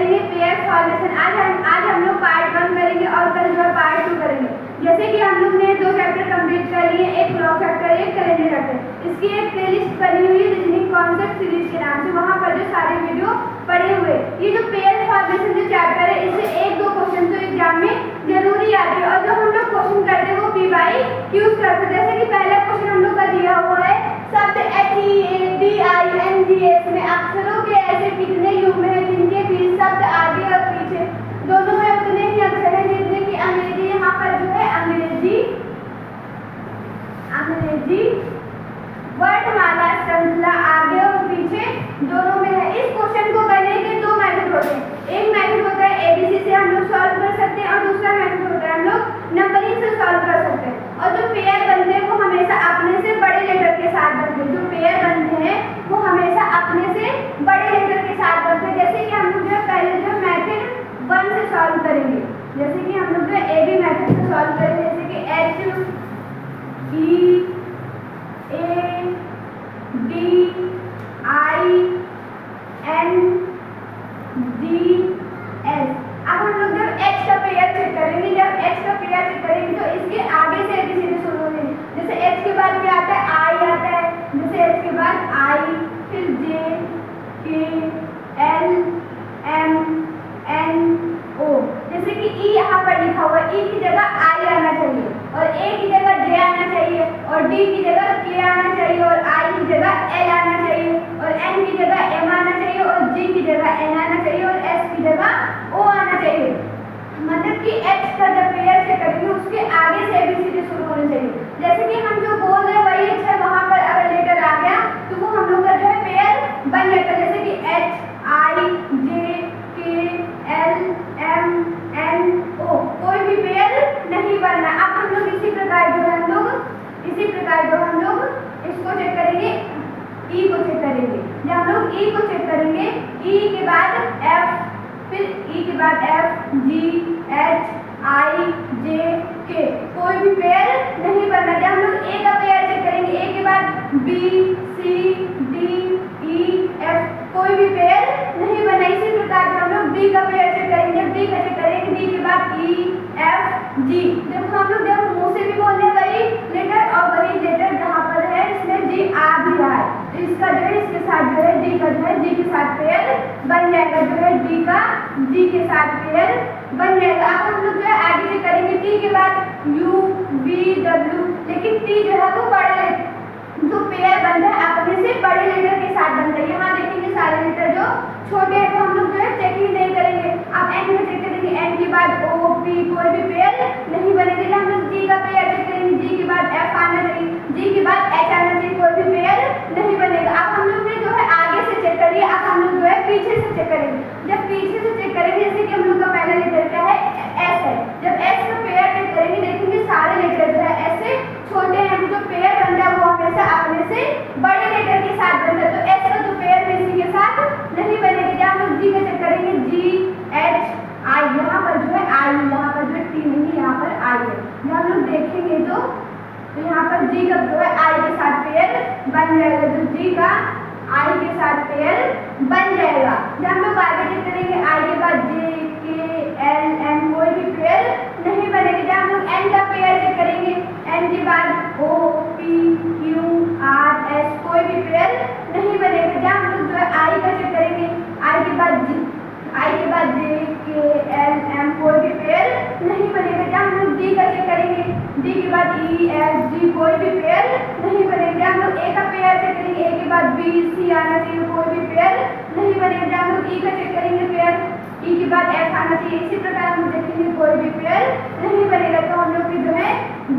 करेंगे pair formation. आज हम लोग पार्ट 1 करेंगे और कल जो है पार्ट 2 करेंगे। जैसे कि हम लोग ने 2 चैप्टर कंप्लीट कर लिए, एक क्लॉक चैप्टर, एक कैलेंडर चैप्टर। इसकी एक प्लेलिस्ट बनी हुई है रीजनिंग कॉन्सेप्ट सीरीज के नाम से, वहाँ पर जो सारे वीडियो पड़े हुए। ये जो पेयर फॉर्मेशन जो चैप्टर है, इससे 1-2 क्वेश्चन तो एग्जाम में जरूरी आते हैं और जो हम लोग क्वेश्चन करते हैं वो PYQs करते हैं। जैसे कि पहला क्वेश्चन हम लोग का दिया हुआ है, शब्द HEADINGS में अक्षरों के ऐसे कितने युग्म हैं जिनके बीच शब्द आगे और पीछे दोनों में उतने ही अक्षर हैं जितने की अंग्रेजी, यहाँ पर जो है अंग्रेजी वर्णमाला श्रृंखला आगे और पीछे दोनों में है। इस क्वेश्चन को करने के 2 मेथड होते हैं। एक मेथड होता है ABC से हम लोग सॉल्व कर सकते हैं और दूसरा मेथड होता है हम लोग नंबरिंग से सॉल्व कर सकते हैं। और जो पेयर बनते हैं वो हमेशा अपने से बड़े लेटर के साथ बनते हैं। जो पेयर बनते हैं वो हमेशा अपने से बड़े लेटर के साथ बनते हैं। जैसे कि हम लोग जो पहले जो मेथड 1 से सॉल्व करेंगे, जैसे कि हम लोग जो AB मेथड से सॉल्व करेंगे, जैसे कि HEADINGS। अब हम लोग जब H का पेयर चेक करेंगे, तो इसके आगे से ABCD शुरू होंगे। जैसे H के बाद क्या आता है, I आता है। जैसे H के बाद I, फिर J, K, L, M, N, O। जैसे कि E यहाँ पर लिखा हुआ है, E की जगह I आना चाहिए और A की जगह J आना चाहिए और D की जगह K आना चाहिए और I की जगह L आना चाहिए और N की जगह M आना चाहिए और G की जगह N आना चाहिए और S की जगह O आना चाहिए। मतलब कि H का जब पेयर चेक करेंगे उसके आगे से ABCD शुरू होने चाहिए। जैसे कि हम जो बोल रहे हैं वही अक्षर वहाँ पर अगर लेटर आ गया तो वो हम लोग का जो है पेयर बन जाता है। जैसे कि H, I, J, K, L, M, N, O, कोई भी पेयर नहीं बनना। अब हम लोग इसी प्रकार जो हम लोग इसको चेक करेंगे, E को चेक करेंगे। जब हम लोग E को चेक करेंगे, E के बाद F, फिर E के बाद F, G, H, I, J, K, कोई भी पेयर नहीं बनना। जब हम लोग A का पेयर चेक करेंगे, A के बाद B, C, D, E, F, कोई भी पेयर नहीं बना। इसी प्रकार हम लोग D का पेयर चेक करेंगे, जब D का चेक करेंगे, D के बाद E, F, G। जब हम लोग मुंह से भी बोलने वही लेटर और वही लेटर जहाँ पर है इसमें G आ भी रहा है, तो इसका जो है इसके साथ जो है D का जो है G के साथ पेयर बन जाएगा। जो है D का G के साथ पेयर बन जाएगा। अब हम लोग जो है आगे से करेंगे T के बाद U, V, W, लेकिन T जो है वो बड़े जो पेयर बनता है अपने से बड़े लेटर के साथ बनता है। यहाँ देखेंगे सारे लेटर जो छोटे हैं तो हम लोग जो है चेक ही नहीं करेंगे। अब N में चेक करेंगे, N के बाद O, P, कोई भी पेयर नहीं बनेगा। जब हम लोग G का पेयर चेक करेंगे, G के बाद F आना चाहिए, G के बाद H आना चाहिए, कोई भी पेयर नहीं बनेगा। अब हम लोग ने जो है आगे से चेक कर लिया, अब हम लोग जो है पीछे से चेक करेंगे। जब पीछे से चेक करेंगे, जैसे कि हम लोग का पहला लेटर क्या है, S है। जब S का पेयर चेक करेंगे देखेंगे सारे लेटर जो है S से छोटे हैं, जो पेयर बनता है वो हमेशा अपने से बड़े लेटर के साथ बनता है। तो S का जो पेयर किसी के साथ नहीं बनेगा। जब हम लोग G का चेक करेंगे, G, H, I, यहाँ पर जो है I, यहाँ पर जो है T नहीं, यहाँ पर I है। जब हम लोग देखेंगे तो यहाँ पर G का जो है I के साथ पेयर बन जाएगा, जो G का I के साथ पेयर बन जाएगा। जब हम लोग आगे चेक करेंगे, I के बाद J, K, L, M, कोई भी पेयर नहीं बनेगा। जब हम लोग N का पेयर चेक करेंगे, N के बाद O, P, Q, R, S, कोई भी पेयर नहीं बनेगा। जब हम लोग जो है I का चेक करेंगे, I के बाद J, K, L, M, कोई भी पेयर नहीं बनेगा। जब हम लोग D का चेक करेंगे, D के बाद E, F, G, कोई भी पेयर नहीं बनेगा। जब हम लोग A का पेयर चेक करेंगे, A के बाद B, C आना चाहिए, कोई भी पेयर नहीं बनेगा। जब हम लोग E का चेक करेंगे पेयर, E के बाद F आना चाहिए। इसी प्रकार हम देखेंगे कोई भी पेयर नहीं बनेगा। तो हम लोग की जो है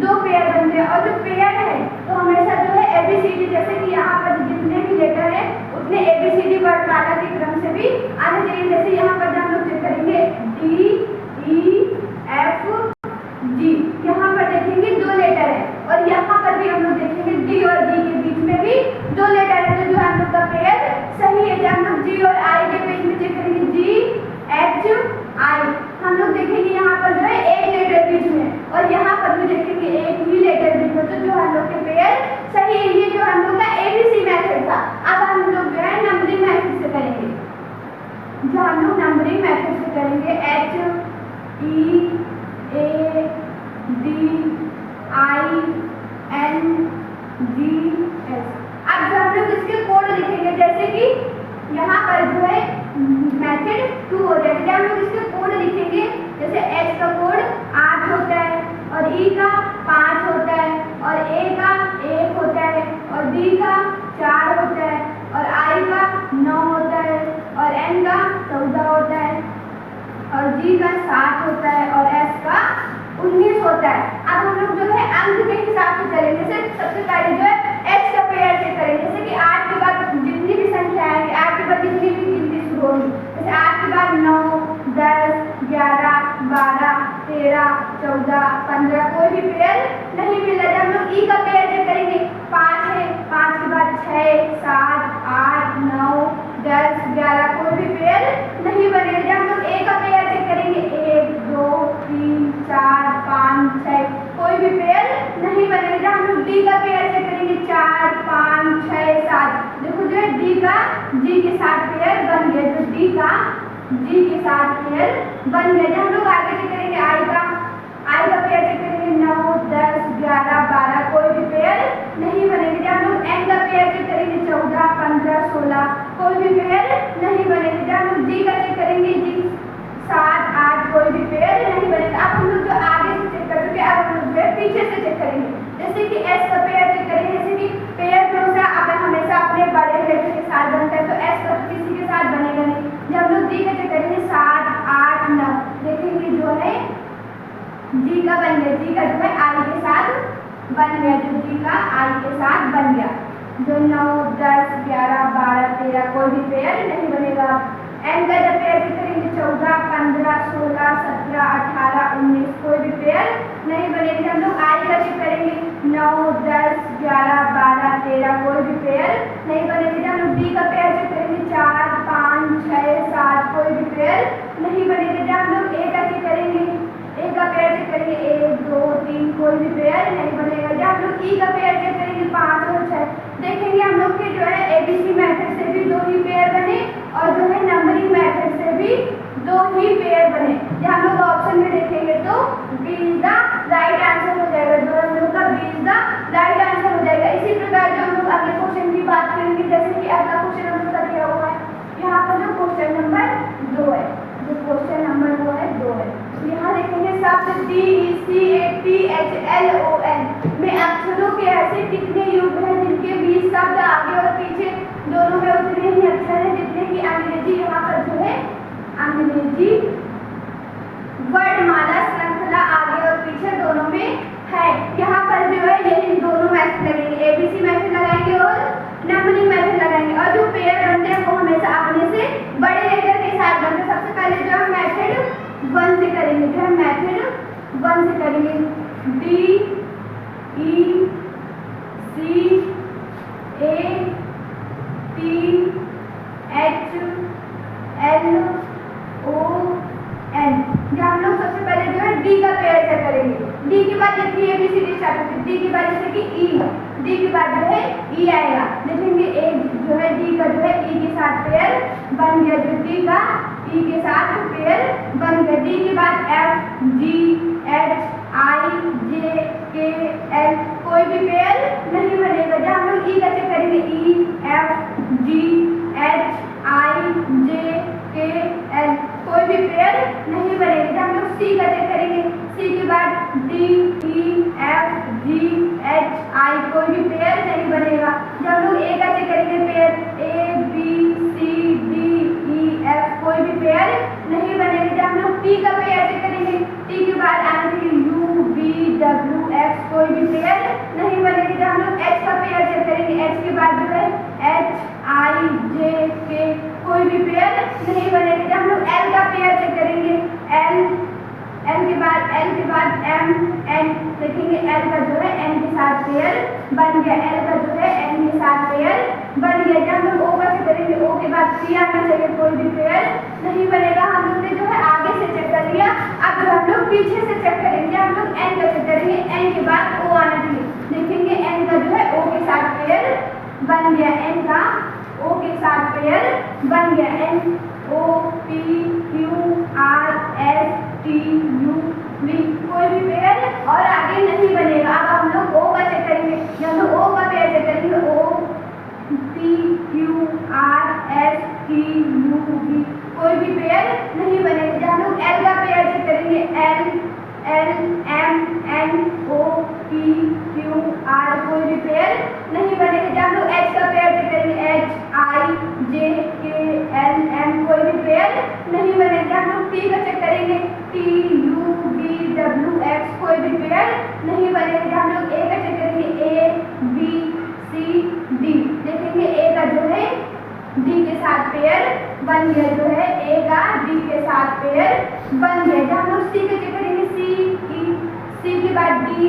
2 पेयर बनते हैं और जो पेयर है तो हमेशा जो है ABCD, जैसे कि यहाँ पर जितने भी लेटर है उतने ABCD वर्णमाला के क्रम से भी आने चाहिए। जैसे यहाँ पर हम लोग चेक करेंगे D, E, F, G, यहाँ पर देखेंगे 2 लेटर है और यहाँ पर भी हम लोग देखेंगे D और G के बीच में भी 2 लेटर है, तो जो हम लोग का पेयर सही है। जब हम लोग G और I के बीच में चेक करेंगे, G, H, I, हम लोग देखेंगे यहाँ पर जो है एक लेटर बीच में और यहाँ पर भी देखेंगे एक ही लेटर बीच में, तो जो हम लोग के पेयर सही है। ये जो हम लोग का ABC मेथड था। अब हम लोग जो है नंबरिंग मेथड से करेंगे। जो हम लोग लोग नंबरिंग मेथड से करेंगे। H E A D I N G S। अब जो हम लोग इसके कोड लिखेंगे, जैसे कि यहाँ पर जो है मेथड 2 हो जाएगा, हम लोग इसके कोड लिखेंगे। जैसे H का कोड 8 होता है और E का 5 होता है और A का 1 होता है और D का 4 होता है और I का 9 होता है और N का 14 होता है और G का 7 होता है और S का 19 होता है। अब हम लोग जो है अंक के हिसाब से चलेंगे। जैसे सबसे पहले जो है H का पेयर चेक करेंगे। जैसे कि 8 के बाद जितनी भी संख्या आएगी, 8 के बाद जितनी भी गिनती शुरू होगी, जैसे 8 के बाद 9, 10, 11, 12, 13, 14, 15 कोई भी पेयर नहीं मिला। जब हम लोग E का पेयर चेक करेंगे, 5 है, 5 के बाद 6, 7, 8, 9, 10, 11 कोई भी पेयर नहीं बनेगा। जब हम लोग A का पेयर चेक करेंगे, 1, 2, 3, 4, 5, 6 कोई भी पेयर नहीं बनेगा। जब हम लोग D का पेयर चेक करेंगे, 4, 5, 6, 7, देखो जो है D का G के साथ पेयर बन गया, जो D का G के साथ पेयर बन गया। जब हम लोग आगे चेक करेंगे I का पेयर चेक करेंगे, 9, 10, 11, 12 कोई भी पेयर नहीं बनेगी। जब हम लोग N का पेयर चेक करेंगे, 14, 15, 16 कोई भी पेयर नहीं बनेगी। जब हम लोग G का चेक करेंगे, G 7, 8 कोई भी पेयर नहीं बनेगा। अब हम लोग जो आगे से चेक कर चुके, अब हम लोग जो है पीछे से चेक करेंगे। जैसे कि S का पेयर चेक करेंगे, जैसे कि पेयर जो है हमेशा अपने बड़े लेटर के साथ बनता है, तो S का तो किसी के साथ बनेगा नहीं। जब हम लोग D का चेक करेंगे, 7, 8, 9 देखेंगे जो है G का बन गया, G का जो है I के साथ बन गया, जो G का I के साथ बन गया, जो 9, 10, 11, 12, 13 कोई भी पेयर नहीं बनेगा। N का जब पेयर चेक करेंगे, 14, 15, 16, 17, 18, 19 कोई भी पेयर नहीं बनेगी। हम लोग I का चेक करेंगे, 9, 10, 11, 12, 13 कोई भी पेयर नहीं बनेगी। हम लोग D का पेयर चेक करेंगे, 4, 5, 6, 7 कोई भी पेयर नहीं बनेगी। जब हम लोग A का चेक करेंगे, A का पेयर चेक करेंगे, 1, 2, 3 कोई भी पेयर नहीं बनेगा। जब हम लोग E का पेयर चेक करेंगे, 5 और 6 देखेंगे हम लोग के जो है ABC मेथड से भी 2 ही पेयर बने और जो है नंबरिंग मेथड से भी 2 ही पेयर बने। जब हम लोग ऑप्शन में देखेंगे तो B is the right answer हो जाएगा, जो हम लोग का B is the right answer हो जाएगा। इसी प्रकार जो हम लोग अगले क्वेश्चन की बात करेंगे, जैसे कि अगला क्वेश्चन हम लोग का दिया हुआ है, यहाँ पर जो क्वेश्चन नंबर 2 है, जो क्वेश्चन नंबर वो है 2 है, यहाँ देखेंगे शब्द DECATHLON में अक्षरों के ऐसे कितने युग्म हैं जिनके बीच शब्द आगे और पीछे दोनों में उतने ही अक्षर हैं जितने की अंग्रेजी, यहाँ पर जो है अंग्रेजी वर्णमाला श्रृंखला आगे और पीछे दोनों में है। यहाँ पर जो है यही दोनों मेथड लगेंगे, ABC मेथड लगाएंगे और नंबरिंग मेथड लगाएंगे और जो पेयर बनते हैं वो हमेशा अपने से बड़े लेटर के साथ बनते हैं। सबसे पहले जो हम मेथड 1 से करेंगे, जो हम मेथड 1 से करेंगे, D E C A T H L O N। जब हम लोग सबसे पहले जो है D का पेयर से करेंगे, D के बाद जितनी ABCD स्टार्ट होती है, D के बाद जैसे कि E, D के बाद जो है E आएगा, देखेंगे A जो है D का जो है E के साथ पेयर बन गया, जो D का E के साथ पेयर बन गया। D के बाद F G H I J K L कोई भी पेयर नहीं बनेगा। जब हम लोग E का चेक करेंगे, E F G H I J K L कोई भी पेयर नहीं बनेगा। जब हम लोग C का चेक करेंगे, C के बाद D E F G H I कोई भी पेयर नहीं बनेगा। जब हम लोग A का चेक करेंगे, pair A B C D E F कोई भी पेयर नहीं बनेगा। जब हम लोग T का पेयर चेक करेंगे, T के बाद आएंगे U V W X कोई भी पेयर नहीं बनेगी। जब हम लोग H का पेयर चेक करेंगे, H के बाद जो है H I J K कोई भी पेयर नहीं बनेगी। जब हम लोग L का पेयर चेक करेंगे, L के बाद M N देखेंगे, L का जो है N के साथ पेयर बन गया, L का जो है N के साथ पेयर बन गया। जब हम लोग O का चेक करेंगे, O के बाद P आना चाहिए, कोई भी पेयर नहीं बनेगा। हम लोग ने जो है आगे से चेक कर लिया, अब जो हम लोग पीछे से चेक करेंगे, हम लोग N का चेक करेंगे, N के बाद O आना चाहिए, देखेंगे N का जो है O के साथ पेयर बन गया, N का O ओ के साथ पेयर बन गया, NOPQRSTUV कोई भी पेयर और आगे नहीं बनेगा। अब हम लोग ओ का चेक करेंगे, हम लोग ओ का पेयर चेक करेंगे, OPQRSTUV कोई भी पेयर नहीं बनेगा। जब हम लोग एल का पेयर चेक करेंगे, LMNOPQR कोई भी पेयर नहीं बनेगा। जब हम लोग एच का पेयर चेक करेंगे, HIJKLM कोई भी पेयर नहीं बनेगा। हम लोग टी का चेक करेंगे, TUVWX कोई भी पेयर नहीं बनेगा। हम लोग ए का चेक करेंगे, ABCD देखेंगे, ए का जो है डी के साथ पेयर बन गया, जो है ए का डी के साथ पेयर बन गया। जब हम लोग सी का चेक करेंगे, सी के बाद डी ई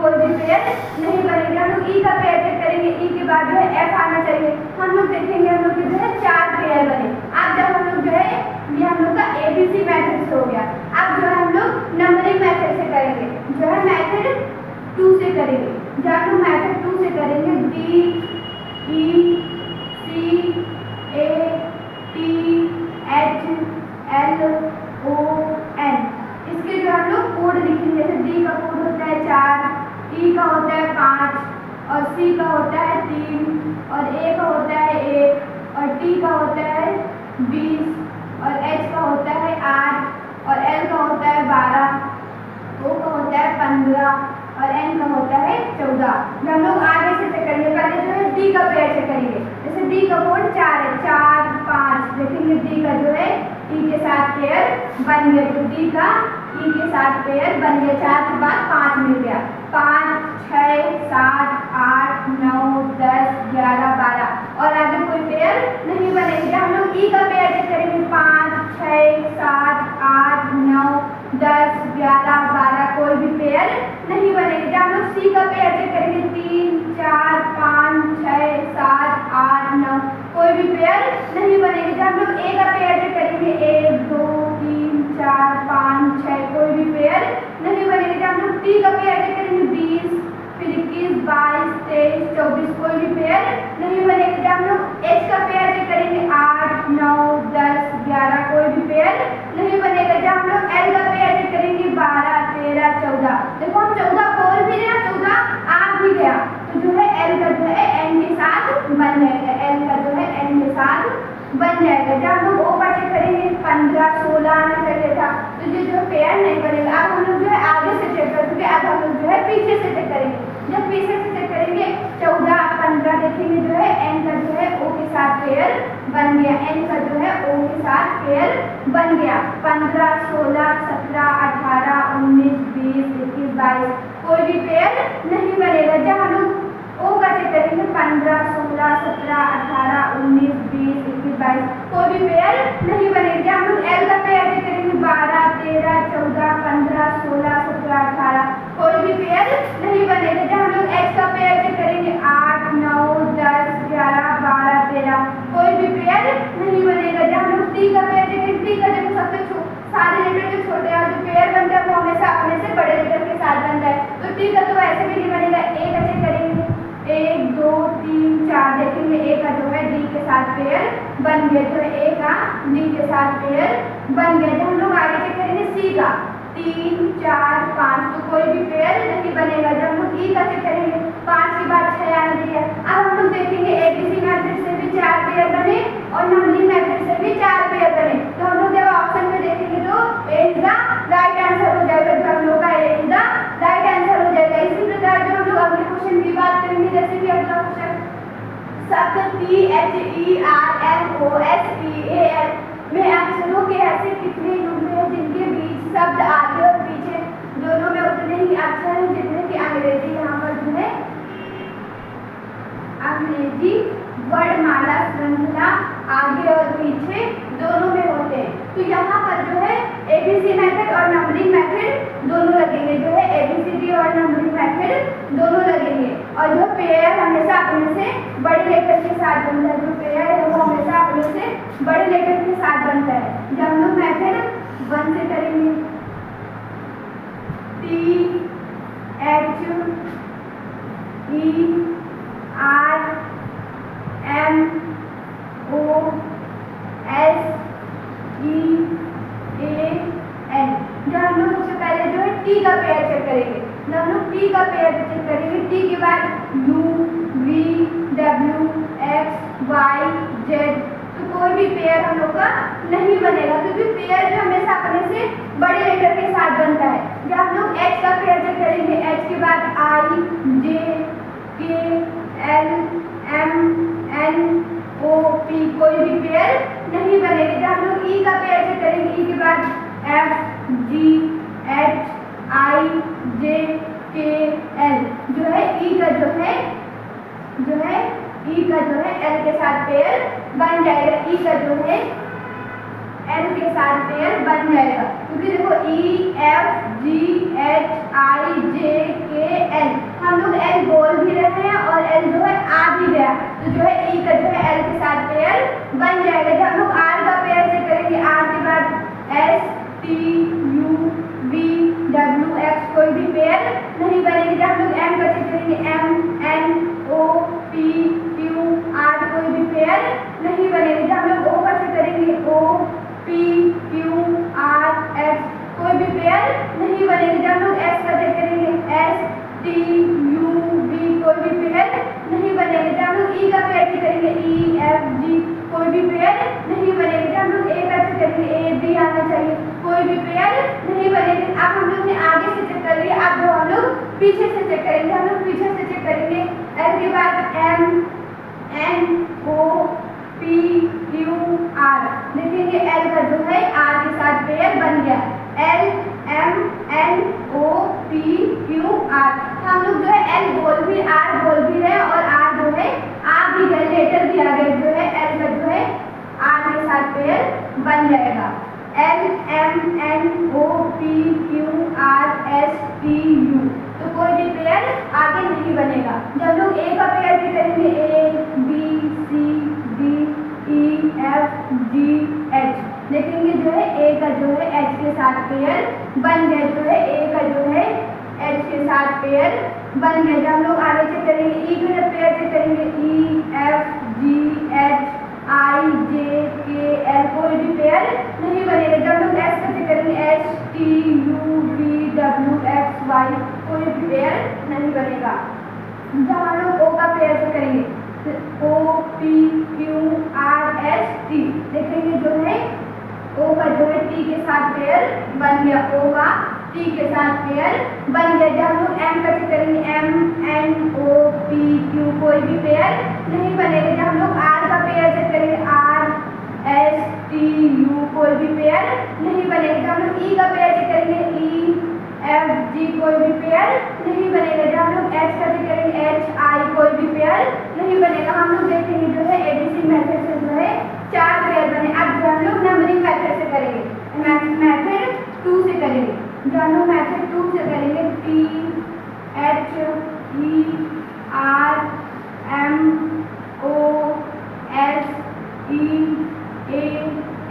कोई भी पेयर नहीं बनेगा। हम लोग ई का पेयर चेक करेंगे, ई के बाद जो है एफ आना चाहिए। हम लोग देखेंगे हम लोग के जो है 4 पेयर बने। अब जब हम लोग जो है ये हम लोग का ABC मेथड से हो गया। अब जो है हम लोग नंबरिंग मेथड से करेंगे, जो है मेथड 2 से करेंगे। जब हम लोग मेथड 2 से करेंगे, DECATLON इसके जो हम लोग कोड लिखेंगे, जैसे डी का कोड होता है 4, ई का होता है 5 और सी का होता है 3 और ए का होता है 1 और टी का होता है 20 और एच का होता है 8 और एल का होता है 12, ओ का होता है 15 और एन का होता है 14। जब हम लोग आगे से चेक करेंगे, पहले जो है डी का पेयर चेक करेंगे। जैसे डी का कोड 4 है, 4 5 देखेंगे, डी का जो है ई के साथ पेयर बन गया, तो डी का ई के साथ पेयर बन गया। 4 के बाद 5 मिल गया, 5 6 7 8 9 10 11 12 और आगे कोई पेयर नहीं बनेगा। हम लोग ई का पेयर चेक करेंगे, 5 6 7 8 9 10 11 12 कोई भी पेयर नहीं बनेगा। जब हम लोग सी का पेयर चेक करेंगे, 3 4 5 6 7 8 9 कोई भी पेयर नहीं बनेगा। जब हम लोग ए का पेयर चेक करेंगे, 1 2 3 4 5 6 कोई भी पेयर नहीं बनेगा। जब हम लोग टी का पेयर चेक करेंगे, 20 फिर 21 22 23 24 कोई भी पेयर नहीं बनेगा। जब हम लोग एच का पेयर चेक करेंगे, 8 9 10 11 कोई भी पेयर नहीं बनेगा। जब हम लोग एल का पेयर चेक करेंगे, 12 13 14 देखो हम 14 बोल भी रहे हैं, 14 आ भी गया, तो जो है एल का जो है एन के साथ बन जाएगा, एल का जो है एन के साथ बन जाएगा। जब हम लोग ओ का चेक करेंगे, 15 16 आना चाहिए था, तो ये जो पेयर नहीं बनेगा। अब हम लोग जो है आगे से चेक कर चुके, अब हम लोग जो है पीछे से चेक करेंगे। जब पीछे से चेक करेंगे, 14 15 देखेंगे, जो है एन का जो है ओ के साथ पेयर बन गया, एन का जो है ओ के साथ पेयर बन गया। 15 16 17 18 19 20 21 22 कोई भी पेयर नहीं बनेगा। जब हम लोग ओ का चेक करेंगे, 15 16 17 18 19 20 21 22 कोई भी पेयर नहीं बनेगा। जब हम लोग एल का पेयर चेक करेंगे, 12 13 14 15 16 17 18 कोई भी पेयर नहीं बनेगा। जब हम लोग एक्स का पेयर चेक करेंगे, 8 9 10 11 12 13 कोई भी पेयर नहीं बनेगा। जब हम लोग टी का पेयर चेक करेंगे, टी का जो सबसे सारे लेटर जो छोटे और जो पेयर बनता है वो हमेशा अपने से बड़े लेटर के साथ बनता है, तो टी का तो ऐसे भी नहीं बनेगा। ए का चेक करेंगे, 1 2 3 4 देखेंगे, ए का जो है डी के साथ पेयर बन गया, जो है ए का डी के साथ पेयर बन गया। जब हम लोग आगे चेक करेंगे, सी का 3 4 5 तो कोई भी पेयर नहीं बनेगा। जब हम लोग ई का चेक करेंगे, 5 के बाद 6 आना चाहिए। अब हम लोग देखेंगे एबीसी मेथड से भी 4 पेयर बने और नंबरिंग मेथड से भी 4 पेयर बने, तो हम लोग जब ऑप्शन में देखेंगे तो ए इज द राइट आंसर हो जाएगा। जो हम लोग का ए इज द राइट आंसर हो जाएगा। इसी प्रकार जो हम लोग अगले क्वेश्चन की बात करेंगे, जैसे कि अगला क्वेश्चन शब्द THERMOSEAL में अक्षरों के ऐसे कितने युग्म हैं जिनके बीच शब्द आगे और पीछे दोनों में उतने ही अक्षर हैं जितने कि अंग्रेजी यहाँ पर जो है अंग्रेजी वर्णमाला श्रृंखला आगे और पीछे दोनों में होते हैं। तो यहाँ पर जो है एबीसी मेथड और नंबरिंग मेथड दोनों लगेंगे, जो है एबीसीडी और नंबरिंग मेथड दोनों लगेंगे। और जो पेयर हमेशा अपने से बड़े लेटर के साथ बनता है, जो पेयर है वो हमेशा अपने से बड़े लेटर के साथ बनता है। जब हम लोग मेथड 1 से करेंगे, THERMOSEAL टी का पेयर चेक करेंगे। जब हम लोग टी का पेयर चेक करेंगे, टी के बाद U, V, W, X, Y, Z, तो कोई भी पेयर हम लोग का नहीं बनेगा, क्योंकि पेयर जो हमेशा अपने से बड़े लेटर के साथ बनता है। जब हम लोग एच का पेयर चेक करेंगे, एच के बाद आई, जे, के, L, M, N, O, P, कोई भी पेयर नहीं बनेगी। जब हम लोग ई का पेयर चेक करेंगे, ई के बाद एफ, जी, एच, आई, जे, के, एल, जो है ई का जो है ई का जो है एल के साथ पेयर बन जाएगा। ई का जो है एल के साथ पेयर बन जाएगा, क्योंकि देखो ई, एफ, जी, एच, आई, जे, के, एल, हम लोग एल बोल भी रहे हैं और एल जो है आ भी गया, तो जो है ई का जो है एल के साथ पेयर बन जाएगा। जब हम लोग आर का पेयर चेक करेंगे, आर के बाद S, T, U, V, W, X, कोई भी पेयर नहीं बनेगी। जब हम लोग एम का चेक करेंगे, M, N, O, P, Q, R, कोई भी पेयर नहीं बनेगी। जब हम लोग ओ का चेक करेंगे, O, P, Q, are, x, कोई भी पेयर नहीं बनेगी। जब हम लोग एस का चेक करेंगे, एस, टी, यू, वी, कोई भी पेयर नहीं बनेगी। जब हम लोग ई का पेयर चेक करेंगे, ई, एफ, जी, कोई भी पेयर नहीं बनेगी। जब हम लोग ए का चेक करेंगे, ए, बी आना चाहिए, कोई भी पेयर नहीं बनेगी। अब हम लोग ने आगे से चेक कर लिया, अब हम लोग पीछे से चेक करेंगे। हम लोग पीछे से चेक करेंगे, एल के बाद M, N, O, P, Q, R, देखेंगे एल का जो है आर के साथ पेयर बन गया। L, M, N, O, P, Q, R, हम लोग जो है एल बोल भी, आर बोल भी रहे और आर जो है आ भी गए, लेटर भी आ गए, जो है एल का जो है आर के साथ पेयर बन जाएगा। L, M, N, O, P, Q, R, S, T, U, तो कोई भी पेयर आगे नहीं बनेगा। जब लोग ए का पेयर भी करेंगे, ए, बी, सी, डी, ई, एफ, जी, एच, देखेंगे जो है ए का जो है एच के साथ पेयर बन गया, जो है ए का जो है एच के साथ पेयर बन गया। जब हम लोग आगे चेक करेंगे, ई का जब पेयर चेक करेंगे, ई, एफ, जी, एच, आई, जे, के, एल, कोई भी पेयर नहीं बनेगा। जब लोग एस का चेक करेंगे, H, T, U, V, W, X, Y, कोई भी पेयर नहीं बनेगा। जब हम लोग ओ का पेयर चेक करेंगे, O, P, Q, R, S, T, देखेंगे जो है ओ का जो है टी के साथ पेयर बन गया, ओ का टी के साथ पेयर बन गया। जब हम लोग एम का चेक करेंगे, M, N, O, P, Q, कोई भी पेयर नहीं बनेगा। जब हम लोग आर का पेयर चेक करेंगे, आर, एस, टी, यू, कोई भी पेयर नहीं बनेगा। जब हम लोग ई का पेयर चेक करेंगे, ई, एफ, जी, कोई भी पेयर नहीं बनेगा। जब हम लोग एच का चेक करेंगे, एच, आई, कोई भी पेयर नहीं बनेगा। हम लोग देखेंगे जो है एबीसी मेथड से जो है 4 पेयर बने। अब जो हम लोग नंबरिंग मेथड से करेंगे, मेथड 2 से करेंगे। जो हम लोग मेथड 2 से करेंगे, T, H, E, R, M, O, S, E, A,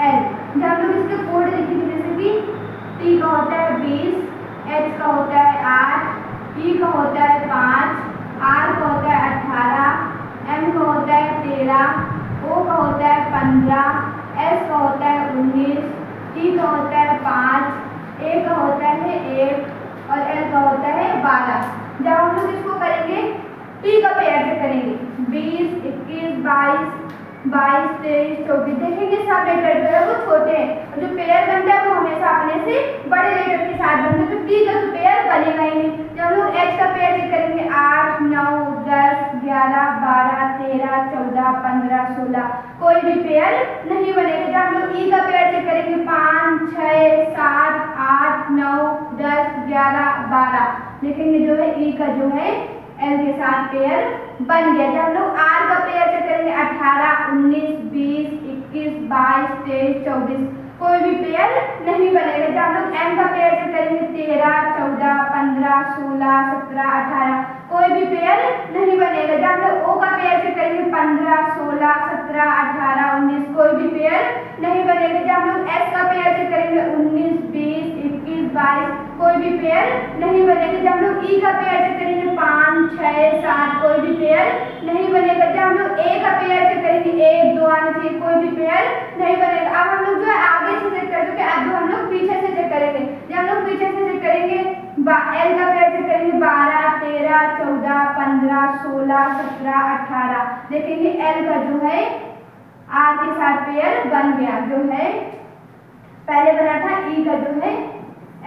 L, जब हम लोग इसके कोड लिखेंगे, जैसे कि टी का होता है 20, एच का होता है 8, ई का होता है 5, आर का होता है 18, एम का होता है 13, ओ का होता है 15, एस का होता है 19, टी का होता है 5, ए का होता है 1 और एल का होता है 12। जब हम लोग इसको करेंगे, टी का पेयर से करेंगे, 20, 21, 22, 23, 24, देखेंगे सब लेटर जो है वो छोटे हैं, और जो पेयर बनता है वो हमेशा अपने से बड़े लेटर के साथ बनता है, तो टी का तो पेयर बनेगा ही नहीं। जब हम लोग एच का पेयर चेक करेंगे, 8, 9, 10, 11, 12, 13, 14, 15, 16, कोई भी पेयर नहीं बनेगा। जब हम लोग ई का पेयर चेक करेंगे, 5, 6, 7, 8, 9, 10, 11, 12, देखेंगे जो है ई का जो है एल के साथ पेयर बन गया। जब हम लोग आर का पेयर चेक करेंगे, 18, 19, 20, 21, 22, 23, 24, कोई भी पेयर नहीं बनेगा। जब हम लोग एम का पेयर चेक करेंगे, 13, 14, 15, 16, 17, 18, कोई भी पेयर नहीं बनेगा। जब हम लोग ओ का पेयर चेक करेंगे, 15, 16, 17, 18, 19, कोई भी पेयर नहीं बनेगा। जब हम लोग एस का पेयर चेक करेंगे, 19, 20, 21, 22, कोई भी पेयर नहीं बनेगा। जब हम लोग ई का पेयर चेक करेंगे, 5, 6, 7, कोई भी पेयर नहीं बनेगा। जब हम लोग ए का पेयर चेक करेंगे, 1, 2 आना चाहिए, कोई भी पेयर नहीं बनेगा। अब हम लोग जो है आगे से चेक कर चुके, अब हम लोग पीछे से चेक करेंगे। जब हम लोग पीछे से चेक करेंगे, एल का पेयर चेक करेंगे 12, 13, 14, 15, 16, 17, 18। देखेंगे एल का जो है आर के साथ पेयर बन गया, जो है पहले बना था ई का जो है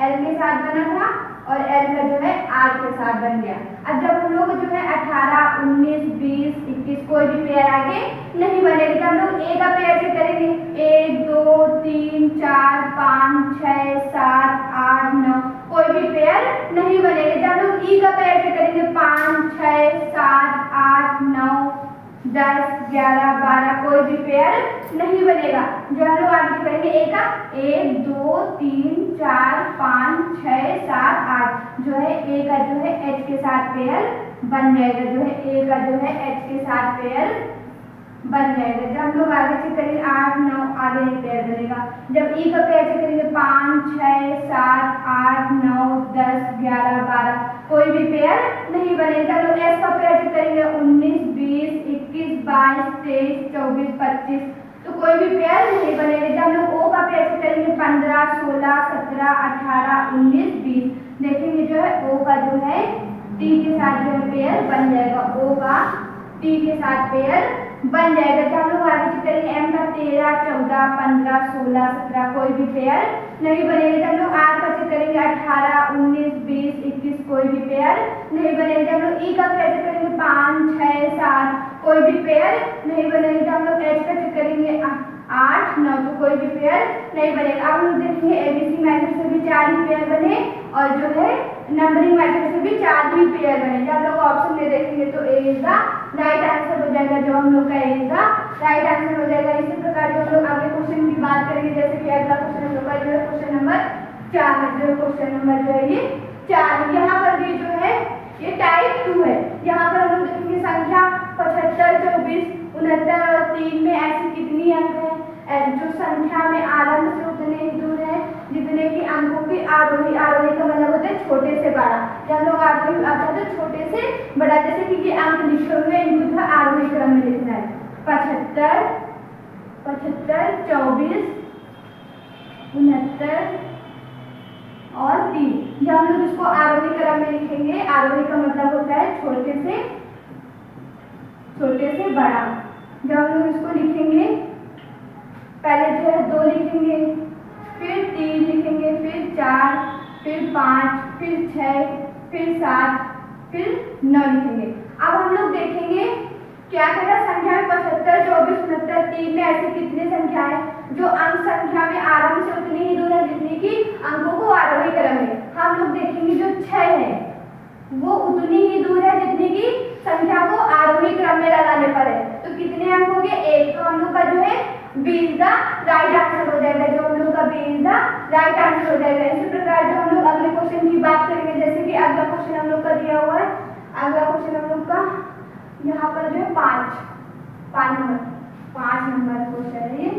एल के साथ बना था और एल का जो है आर के साथ बन गया। अब जब हम लोग जो है 18, 19, 20, 21 कोई भी पेयर आगे नहीं बनेगी तो हम लोग ए का पेयर चेक करेंगे 1, 2, 3, 4, 5, 6, 7, 8, 9 कोई भी पेयर नहीं बनेगी। जब हम लोग ई का पेयर चेक करेंगे 5, 6, 7, 8, 9, 10, 11, 12 कोई भी पेयर नहीं बनेगा। जो हम लोग आगे करेंगे ए का 1, 2, 3, 4, 5, 6, 7, 8 जो है ए का जो है एच के साथ पेयर बन जाएगा, जो है ए का जो है एच के साथ पेयर बन जाएगा। जब हम लोग आगे चेक करेंगे 8, 9 आगे एक पेयर बनेगा। जब ई का पेयर चेक करेंगे 5, 6, 7, 8, 9, 10, 11, 12 कोई भी पेयर नहीं बनेगा। लोग एस का पेयर चेक करेंगे 19, 20, 21, 22, 23, 24, 25 तो कोई भी पेयर नहीं बनेगा। जब हम लोग ओ का पेयर चेक करेंगे 15, 16, 17, 18, 19, 20 देखेंगे जो है ओ का जो है टी के साथ जो है पेयर बन जाएगा, ओ का टी के साथ पेयर बन जाएगा। जब हम लोग आगे चेक करेंगे एम का 13, 14, 15, 16, 17 कोई भी पेयर नहीं बनेगा। जब हम लोग आर का चेक करेंगे 18, 19, 20, 21 कोई भी पेयर नहीं बनेगा। जब हम लोग ई का पेयर चेक करेंगे 5, 6, 7 कोई भी पेयर नहीं बनेगा। जब हम लोग एच का चेक करेंगे 8, 9 तो कोई भी पेयर नहीं बनेगा। अब हम लोग देखेंगे एबीसी मैट्रिक्स से भी 4 ही पेयर बने और जो है नंबरिंग मैट्रिक्स से भी 4 ही पेयर बने। जब हम लोग ऑप्शन में देखेंगे तो ए इज द राइट आंसर हो जाएगा, जो हम लोग का ए इज द राइट आंसर हो जाएगा। इसी प्रकार जो हम लोग अगले क्वेश्चन की बात करेंगे, जैसे कि अगला क्वेश्चन हम लोग का जो है क्वेश्चन नंबर 4 है, जो क्वेश्चन नंबर जो है ये 4 यहाँ पर भी जो है ये टाइप 2 है। यहाँ पर हम लोग देखेंगे संख्या 75, 24, 69 और 3 में ऐसी कितनी अंक है जो संख्या में आरंभ से उतने ही दूर है जितने की अंकों की आरोही, आरोही का मतलब होता है छोटे से बड़ा। जब लोग आरोही आता है तो छोटे से बड़ा, जैसे कि ये अंक लिखे हुए हैं इनको जो आरोही क्रम में लिखना है 75, 25, 24, 69 और 3। जब हम लोग इसको आरोही क्रम में लिखेंगे, आरोही का मतलब होता है छोटे से बड़ा। जब हम लोग इसको लिखेंगे पहले जो है 2 लिखेंगे, फिर 3 लिखेंगे, फिर 4, फिर 5, फिर 6, फिर 7, फिर 9 लिखेंगे। अब हम लोग देखेंगे क्या करेगा संख्या में 75, 24, 69, 3 में ऐसी कितनी संख्या है जो अंक संख्या में आरंभ से उतनी ही दूर है जितनी की अंकों को आरोही क्रम में। हम लोग देखेंगे जो 6 है वो उतनी ही दूर है जितनी की संख्या को आरोही क्रम में लगाने पर है। तो कितने अंक हो गए 1, तो हम लोग का जो है B is the right answer हो जाएगा, जो हम लोग का B is the right answer हो जाएगा। इसी प्रकार जो हम लोग अगले क्वेश्चन की बात करेंगे, जैसे कि अगला क्वेश्चन हम लोग का दिया हुआ है, अगला क्वेश्चन हम लोग का यहाँ पर जो है 5 नंबर क्वेश्चन है ये।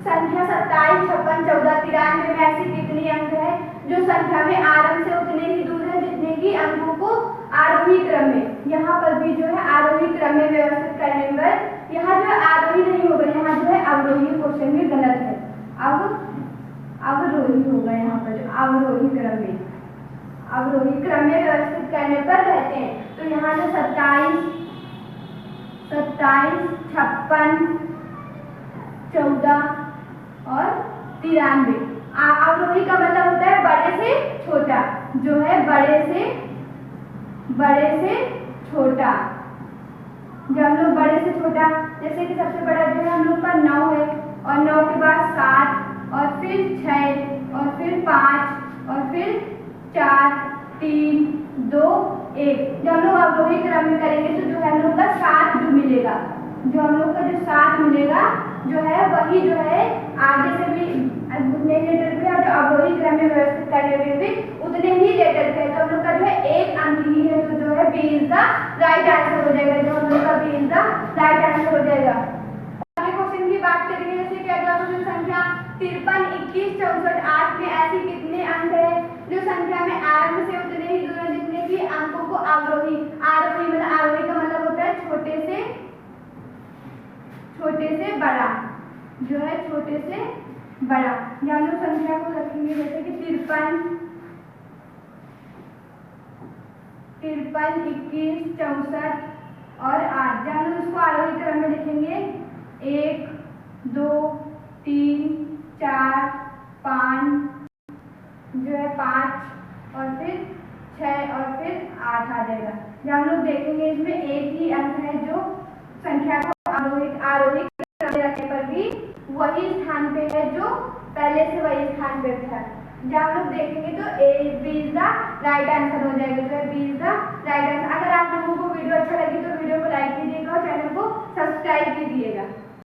संख्या 27, 56, 14, 93 में ऐसी कितनी अंक है जो संख्या में आरंभ से उतने ही दूर है जितने की अंकों को आरोही क्रम में। यहाँ पर भी जो है आरोही क्रम में व्यवस्थित करने पर यहाँ जो है आरोही नहीं होगा, यहाँ जो है अवरोही क्वेश्चन में गलत है, अब अवरोही होगा। यहाँ पर जो अवरोही क्रम में व्यवस्थित करने पर रहते हैं। तो यहाँ जो 27, 56, 14 और 93 अवरोही का मतलब होता है बड़े से छोटा, जो है बड़े से छोटा। जब हम लोग बड़े से छोटा, जैसे कि सबसे बड़ा जो है हम लोग का 9 है और 9 के बाद 7 और फिर 6 और फिर 5 और फिर 4, 3, 2, 1। जब हम लोग अवरोही क्रम में करेंगे तो जो है हम लोग का 7 जो मिलेगा, जो हम लोग का जो 7 मिलेगा जो है वही जो है आगे से भी उतने लेटर पे और जो अवरोही क्रम में व्यवस्थित करने में भी उतने ही लेटर पे। तो हम लोग का जो है 1 अंक ही है, तो जो है B is the right answer हो जाएगा, जो हम लोग का B is the right answer हो जाएगा। अगले क्वेश्चन की बात करेंगे, जैसे कि अगला क्वेश्चन संख्या 53, 21, 64, 8 में ऐसी कितने अंक है जो संख्या में आरंभ से उतने ही दूर है जितने की अंकों को आरोही मतलब आरोही का मतलब होता है छोटे से बड़ा, जो है छोटे से बड़ा। जब हम लोग संख्या को रखेंगे जैसे कि 53, 53, 21, 64 और 8। जब हम लोग इसको आरोही क्रम में लिखेंगे 1, 2, 3, 4, 5 जो है 5 और फिर 6 और फिर 8 आ जाएगा। जब हम लोग देखेंगे इसमें एक ही अंक है जो संख्या को आरोही क्रम में रखने पर भी वही स्थान पे है जो पहले से वही स्थान पे था। जब हम लोग देखेंगे तो B is the right answer हो जाएगा। तो B is the right answer. अगर आप लोगों को वीडियो अच्छा लगी तो वीडियो को लाइक कीजिएगा और चैनल को सब्सक्राइब कीजिएगा।